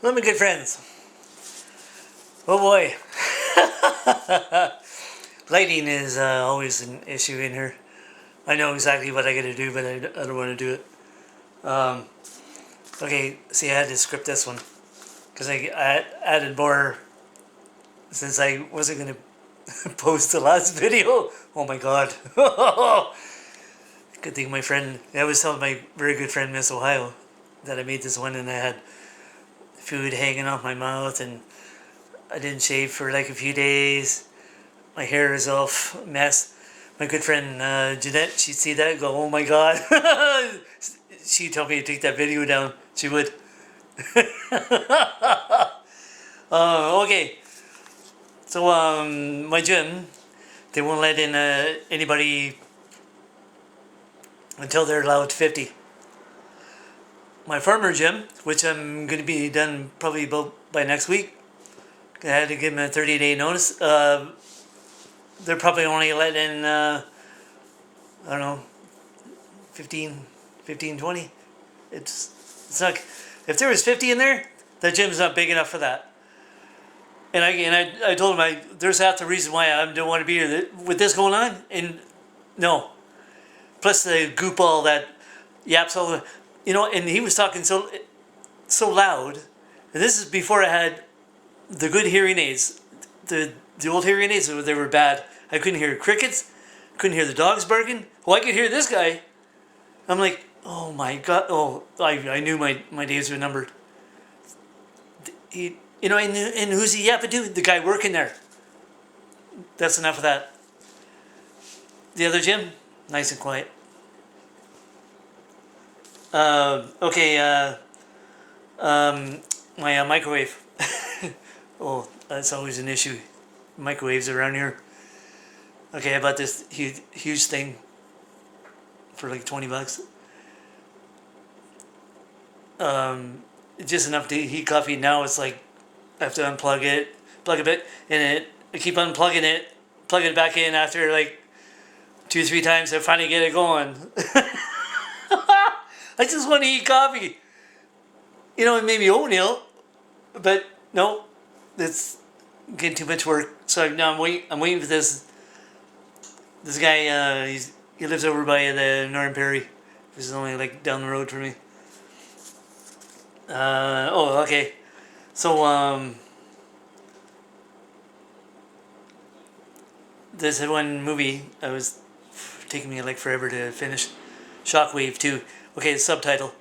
Hello, my good friends. Oh boy. Lighting is always an issue in here. I know exactly what I gotta do, but I don't want to do it. Um, okay, see, I had to script this one because I added more since I wasn't gonna post the last video. Oh my god. Good thing my friend, I was telling my very good friend Miss Ohio that I made this one and I had food hanging off my mouth and I didn't shave for like a few days. My hair is off, mess. My good friend Jeanette, she'd see that and go, oh my god. She told me to take that video down. She would. Okay. So my gym, they won't let in anybody until they're allowed 50. My farmer gym, which I'm going to be done probably about by next week, I had to give them a 30-day notice. They're probably only letting in, I don't know, 15, 20. It's not, if there was 50 in there, the gym's not big enough for that. And I told him there's half the reason why I don't want to be here with this going on. And no, plus the goop all that yaps all the, and he was talking so loud. And this is before I had the good hearing aids. The old hearing aids, they were bad. I couldn't hear crickets, couldn't hear the dogs barking. Well, I could hear this guy. I'm like, oh my god! Oh, I knew my days were numbered. And who's he yapping to? The guy working there. That's enough of that. The other gym, nice and quiet. Okay. My microwave. Oh, that's always an issue. Microwaves around here. Okay, I bought this huge thing for like $20. Just enough to heat coffee. Now it's like I have to unplug it, plug a bit, and I keep unplugging it, plugging it back in after like 2-3 times. I finally get it going. I just want to eat coffee. And maybe oatmeal, but no, it's getting too much work. So now I'm waiting for this guy. He lives over by the Northern Perry. This is only like down the road from me. Oh, okay. So there's one movie I was taking me like forever to finish. Shockwave 2. Okay, subtitle.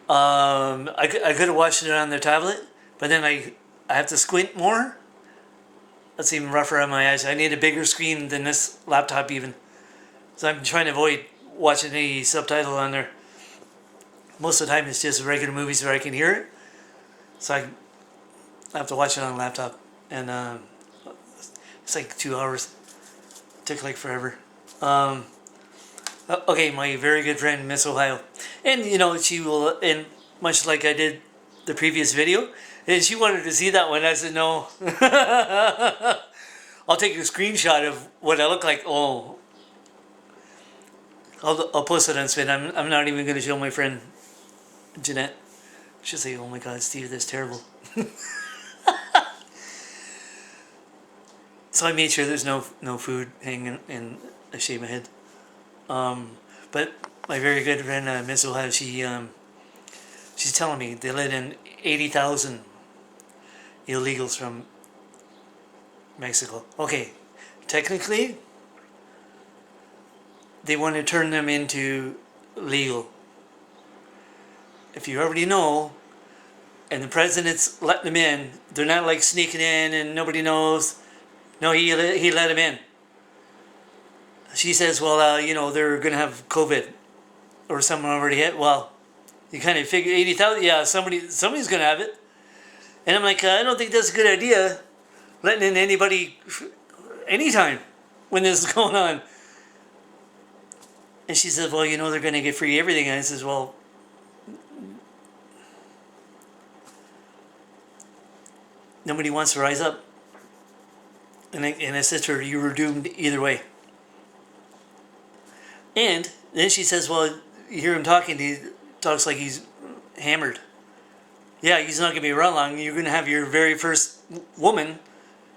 I could have watched it on the tablet, but then I have to squint more. That's even rougher on my eyes. I need a bigger screen than this laptop even. So I'm trying to avoid watching any subtitle on there. Most of the time it's just regular movies where I can hear it. So I have to watch it on a laptop. And it's like 2 hours. It took like forever. Okay, my very good friend Miss Ohio. And she will, and much like I did the previous video, and she wanted to see that one. I said no. I'll take a screenshot of what I look like. Oh, I'll post it on Spin. I'm not even going to show my friend Jeanette. She'll say, oh my god, Steve, that's terrible. So I made sure there's no food hanging, and I shaved my head. But my very good friend Miss Ohio, she's telling me they let in 80,000 illegals from Mexico. Okay, technically, they want to turn them into legal. If you already know, and the president's letting them in, they're not like sneaking in and nobody knows. No, he let them in. She says, well, they're going to have COVID or someone already hit. Well, you kind of figure 80,000, yeah, somebody's going to have it. And I'm like, I don't think that's a good idea, letting in anybody anytime when this is going on. And she said, well, they're going to get free everything. And I says, well, nobody wants to rise up. And I said to her, you were doomed either way. And then she says, well, you hear him talking, he talks like he's hammered. Yeah, he's not going to be around long. You're going to have your very first woman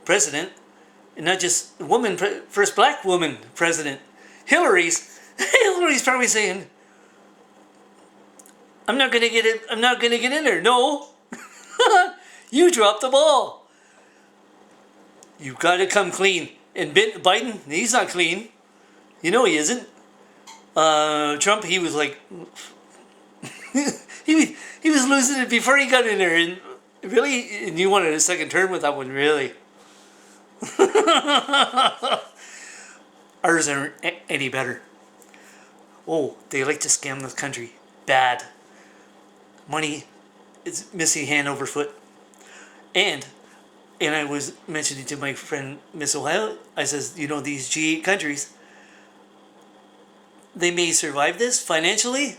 president, and not just woman, first black woman president. Hillary's probably saying, I'm not going to get it. I'm not going to get in there. No, you dropped the ball. You've got to come clean. And Biden, he's not clean. You know he isn't. Trump, he was like, he was losing it before he got in there, and really, and you wanted a second term with that one, really. Ours aren't any better. Oh, they like to scam this country. Bad. Money is missing hand over foot. And I was mentioning to my friend Miss Ohio, I says, you know, these G8 countries, they may survive this financially.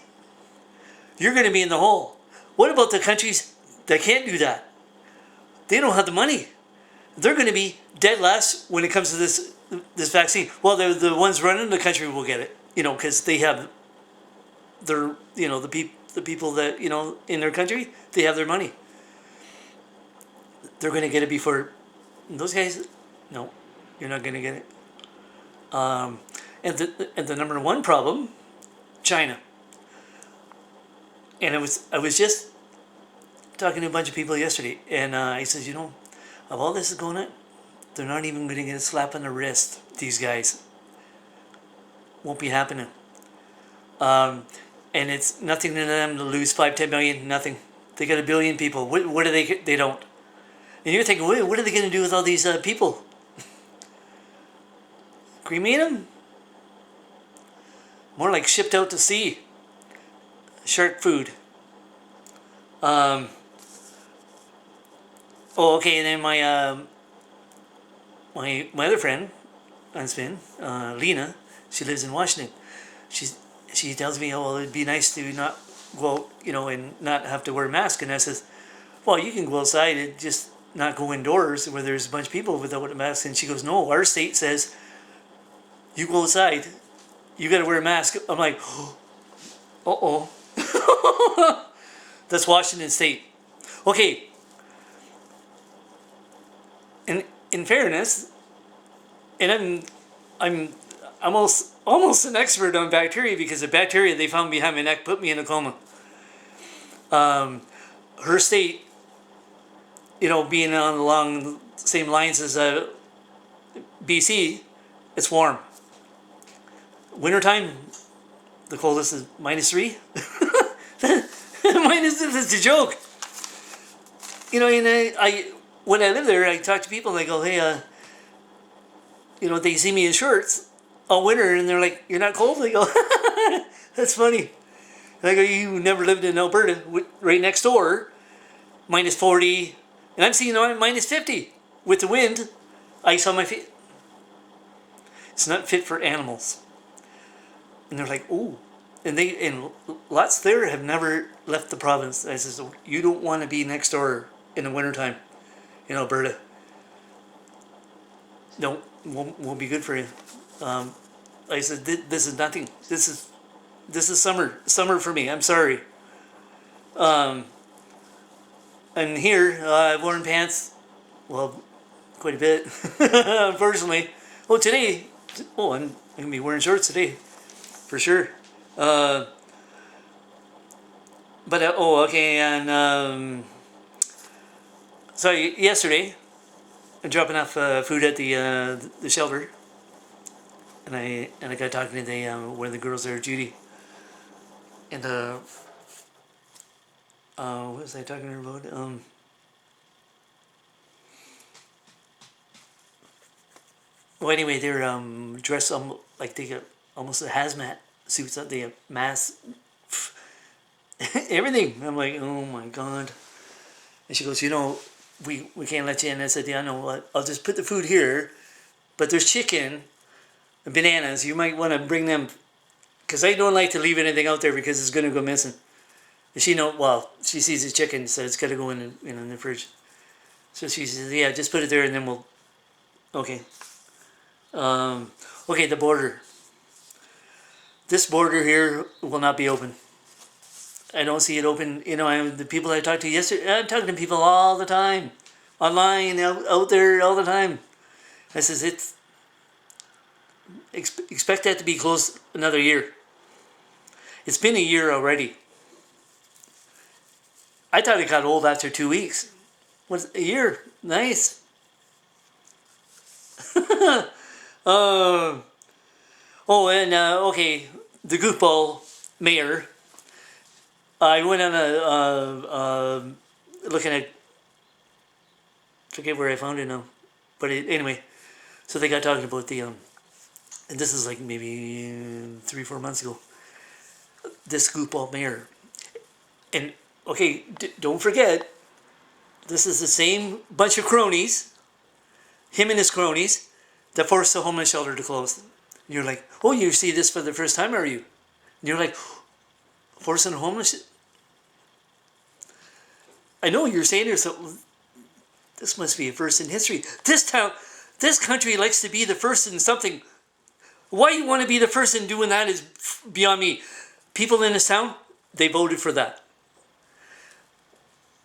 You're going to be in the hole. What about the countries that can't do that? They don't have the money. They're going to be dead last when it comes to this vaccine. Well, the ones running the country will get it, you know, because they have their, you know, the people that, you know, in their country, they have their money. They're going to get it before those guys. No, you're not going to get it. And the number one problem, China. And I was just talking to a bunch of people yesterday, and I said, you know, of all this is going on, they're not even going to get a slap on the wrist. These guys won't be happening. And it's nothing to them to lose 5-10 million. Nothing. They got 1 billion people. What do they? They don't. And you're thinking, what are they going to do with all these people? Cremate them? More like shipped out to sea. Shark food. Oh, okay. And then my other friend on spin, Lena, she lives in Washington. She tells me, oh, well, it'd be nice to not go out, you know, and not have to wear a mask. And I says, well, you can go outside and just not go indoors where there's a bunch of people without a mask. And she goes, no, our state says you go outside, you got to wear a mask. I'm like, uh-oh. That's Washington State. Okay. In fairness, and I'm almost an expert on bacteria, because the bacteria they found behind my neck put me in a coma. Her state, you know, being along the same lines as BC, it's warm. Wintertime, the coldest is -3. It's a joke. You know, and I when I live there, I talk to people and I go, hey, you know, they see me in shorts all winter and they're like, you're not cold? I go, that's funny. And I go, you never lived in Alberta, right next door, -40, and I'm seeing -50 with the wind, ice on my feet. It's not fit for animals. And they're like, ooh. And lots there have never left the province. I says, you don't want to be next door in the wintertime in Alberta. No, won't be good for you. I said, this is nothing. This is summer for me. I'm sorry. And here, I've worn pants, well, quite a bit, unfortunately. Oh, today, I'm going to be wearing shorts today, for sure. But okay, and so yesterday, I'm dropping off food at the shelter, and I got talking to one of the girls there, Judy, and what was I talking to her about? Well, anyway, they're dressed like they got almost a hazmat suits. They have masks, everything. I'm like, oh my god. And she goes, you know, we can't let you in. I said, yeah, I know. I'll just put the food here, but there's chicken and bananas. You might want to bring them, because I don't like to leave anything out there because it's going to go missing. And she sees the chicken, so it's got to go in the fridge. So she says, yeah, just put it there and then we'll, okay. Okay, the border. This border here will not be open. I don't see it open. The people I talked to yesterday, I'm talking to people all the time, online, out there all the time. I says, expect that to be closed another year. It's been a year already. I thought it got old after 2 weeks. What's a year? Nice. And okay, the goofball mayor. I went on looking at, forget where I found it now, but anyway. So they got talking about and this is like maybe 3-4 months ago. This goofball mayor, and okay, don't forget, this is the same bunch of cronies, him and his cronies, that forced the homeless shelter to close. And you're like, oh, you see this for the first time, are you? And you're like, forcing homeless. I know you're saying to yourself, this must be a first in history. This country likes to be the first in something. Why you want to be the first in doing that is beyond me. People in this town, they voted for that.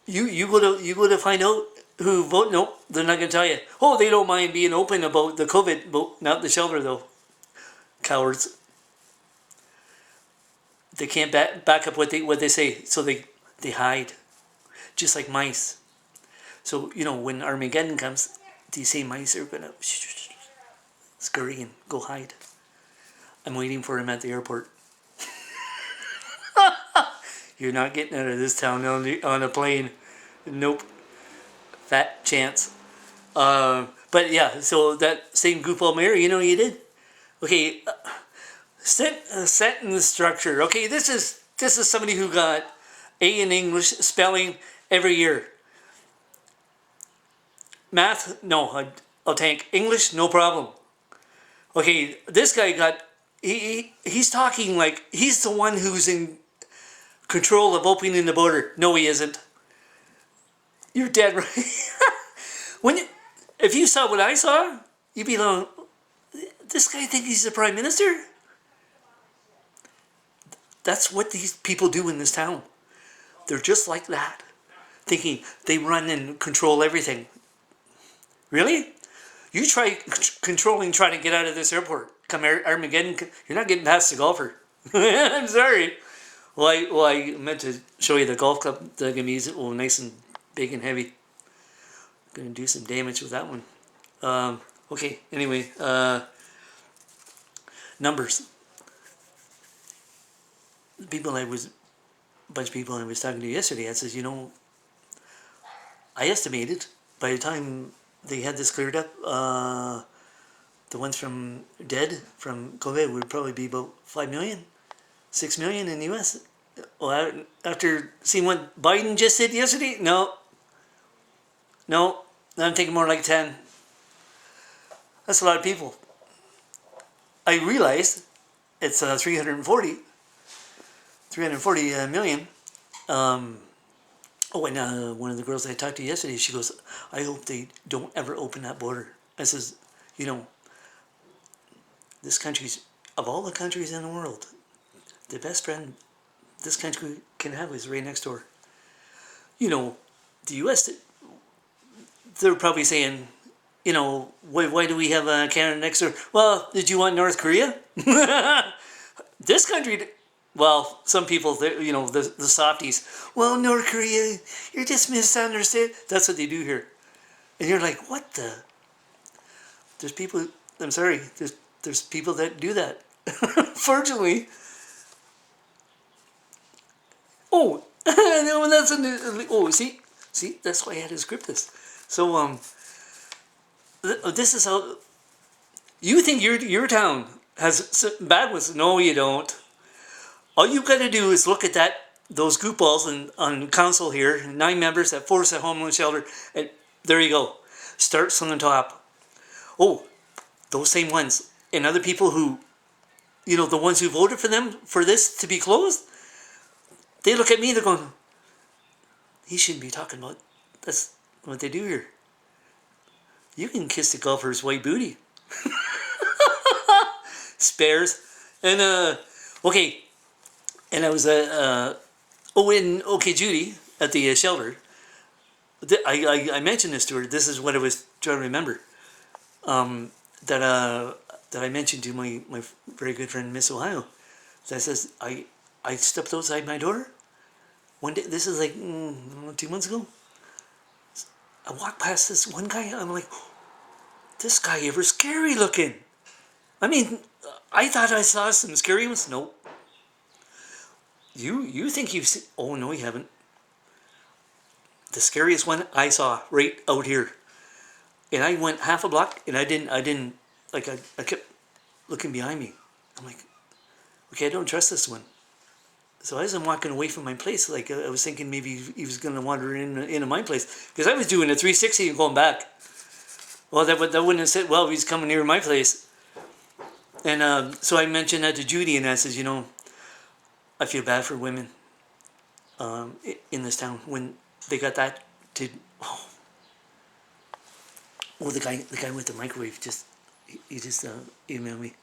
You go to find out who vote. Nope, they're not going to tell you. Oh, they don't mind being open about the COVID, but not the shelter though. Cowards. They can't back up what they say, so they hide, just like mice. So when Armageddon comes, these same mice are gonna scurry and go hide. I'm waiting for him at the airport. You're not getting out of this town on a plane. Nope. Fat chance. But yeah, so that same goofball mayor, you did? Okay, set in the structure. Okay, this is somebody who got A in English spelling every year. Math, no, I'll tank. English, no problem. Okay, this guy got, he's talking like he's the one who's in control of opening the border. No, he isn't. You're dead right. If you saw what I saw, you'd be like, this guy thinks he's the prime minister? That's what these people do in this town. They're just like that, thinking they run and control everything. Really? You try trying to get out of this airport. Come Armageddon, you're not getting past the golfer. I'm sorry. Well, I meant to show you the golf club. They're going to be nice and big and heavy. Going to do some damage with that one. Okay, anyway. Numbers. A bunch of people I was talking to yesterday, I says, I estimated by the time they had this cleared up, the ones from COVID would probably be about 5 million, 6 million in the US. Well, after seeing what Biden just said yesterday, no, I'm thinking more like 10. That's a lot of people. I realized it's 340 million. And one of the girls I talked to yesterday, she goes, I hope they don't ever open that border. I says, this country's, of all the countries in the world, the best friend this country can have is right next door. The US, they're probably saying, why do we have Canada next door? Well, did you want North Korea? This country, well, some people, the softies, well, North Korea, you're just misunderstood. That's what they do here. And you're like, what the? There's people, I'm sorry, there's people that do that. Fortunately. Oh, no, that's see, that's why I had to script this. So, this is how, you think your town has bad ones. No, you don't. All you got to do is look at those goofballs on council here, 9 members that force a homeless shelter, and there you go. Starts on the top. Oh, those same ones. And other people who, the ones who voted for them, for this to be closed, they look at me, they're going, he shouldn't be talking about, that's what they do here. You can kiss the golfer's white booty. Spares. And, okay. And I was Oh, in OK Judy at the shelter, I mentioned this to her. This is what I was trying to remember. That that I mentioned to my very good friend Miss Ohio. That says I stepped outside my door one day. This is like 2 months ago. I walked past this one guy. I'm like, this guy ever scary looking. I mean, I thought I saw some scary ones. Nope. You think you've seen? Oh no, you haven't. The scariest one I saw right out here, and I went half a block, and I didn't like I kept looking behind me. I'm like, okay, I don't trust this one. So as I'm walking away from my place, like I was thinking maybe he was going to wander into my place because I was doing a 360 and going back. Well, that wouldn't have said well. He's coming near my place, and so I mentioned that to Judy, and I says, I feel bad for women in this town when they got that to. Oh, the guy with the microwave he just emailed me.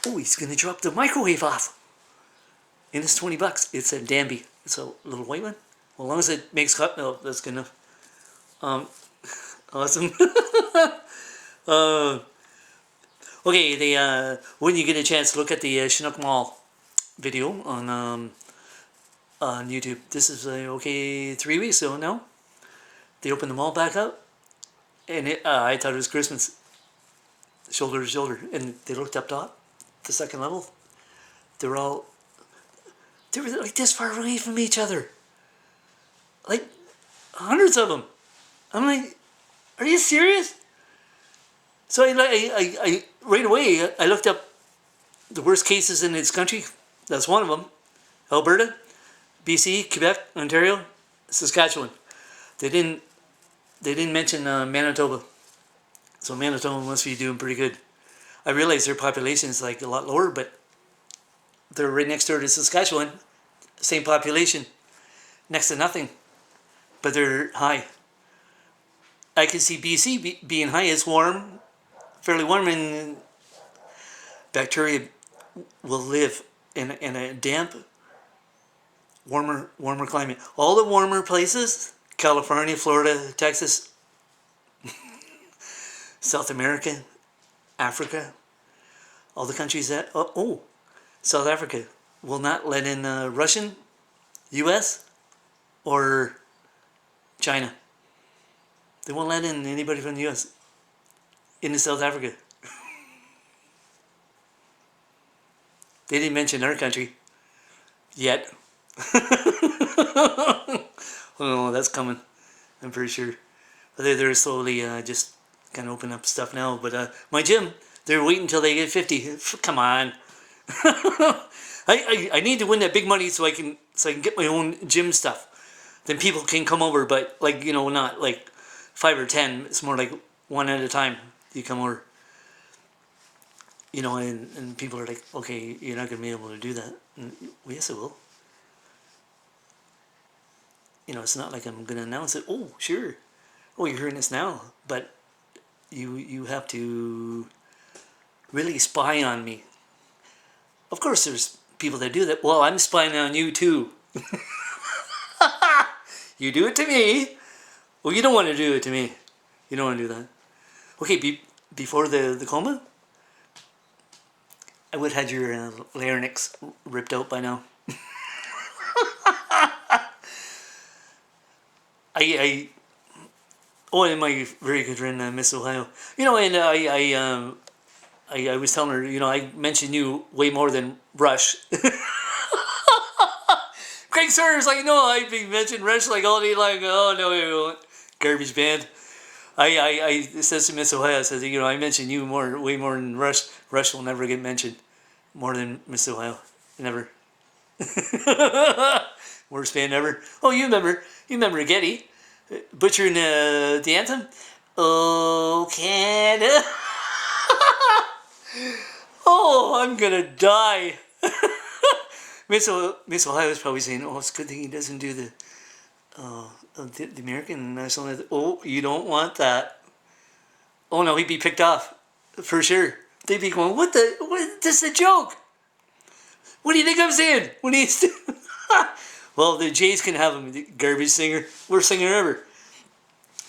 Oh, he's gonna drop the microwave off. And it's $20. It's a Danby. It's a little white one. Well, as long as it makes hot milk, that's good enough. Awesome. Okay, when you get a chance, look at the Chinook Mall video on YouTube. This is 3 weeks ago now. They opened the mall back up, and I thought it was Christmas. Shoulder to shoulder, and they looked up top, the second level. They were like this far away from each other, like hundreds of them. I'm like, are you serious? So I right away I looked up the worst cases in this country. That's one of them. Alberta, BC, Quebec, Ontario, Saskatchewan. They didn't mention Manitoba. So Manitoba must be doing pretty good. I realize their population is like a lot lower, but they're right next door to Saskatchewan. Same population. Next to nothing. But they're high. I can see BC being high. It's warm. Fairly warm, and bacteria will live in a damp, warmer climate. All the warmer places, California, Florida, Texas, South America, Africa, all the countries that, South Africa will not let in Russian, US, or China. They won't let in anybody from the US into South Africa. They didn't mention our country yet. Oh, that's coming. I'm pretty sure. But they're slowly just kind of open up stuff now. But my gym, they're waiting until they get 50. Come on. I need to win that big money so I can get my own gym stuff. Then people can come over, but not like 5 or 10. It's more like one at a time. You come over. And people are like, okay, you're not going to be able to do that. And, well, yes, I will. It's not like I'm going to announce it. Oh, sure. Oh, you're hearing this now. But you have to really spy on me. Of course, there's people that do that. Well, I'm spying on you, too. You do it to me. Well, you don't want to do it to me. You don't want to do that. Okay, before the coma, I would have had your larynx ripped out by now. And my very good friend Miss Ohio, and I was telling her, I mentioned you way more than Rush. Craig Sawyer's like, no, I've been mentioning Rush like all day long. Oh no, you won't. Garbage band. I says to Miss Ohio, I says, I mentioned you way more than Rush. Rush will never get mentioned more than Miss Ohio. Never. Worst band ever. Oh, you remember Getty butchering the anthem? Oh, Canada. Oh, I'm gonna die. Miss Ohio is probably saying, oh, it's a good thing he doesn't do the American national anthem. Oh, you don't want that. Oh no, he'd be picked off for sure. They'd be going, what? This is a joke. What do you think I'm saying? When he's well, the Jays can have him, the garbage singer, worst singer ever.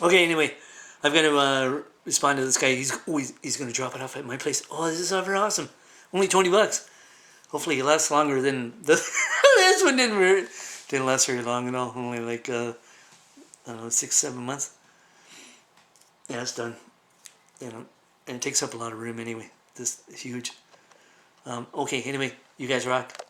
Okay, anyway, I've got to respond to this guy. He's going to drop it off at my place. Oh, this is ever awesome. Only $20. Hopefully, it lasts longer than the this one didn't last very long at all. Only like I don't know, 6-7 months. Yeah, it's done. You know, and it takes up a lot of room anyway. This is huge. Okay, anyway, you guys rock.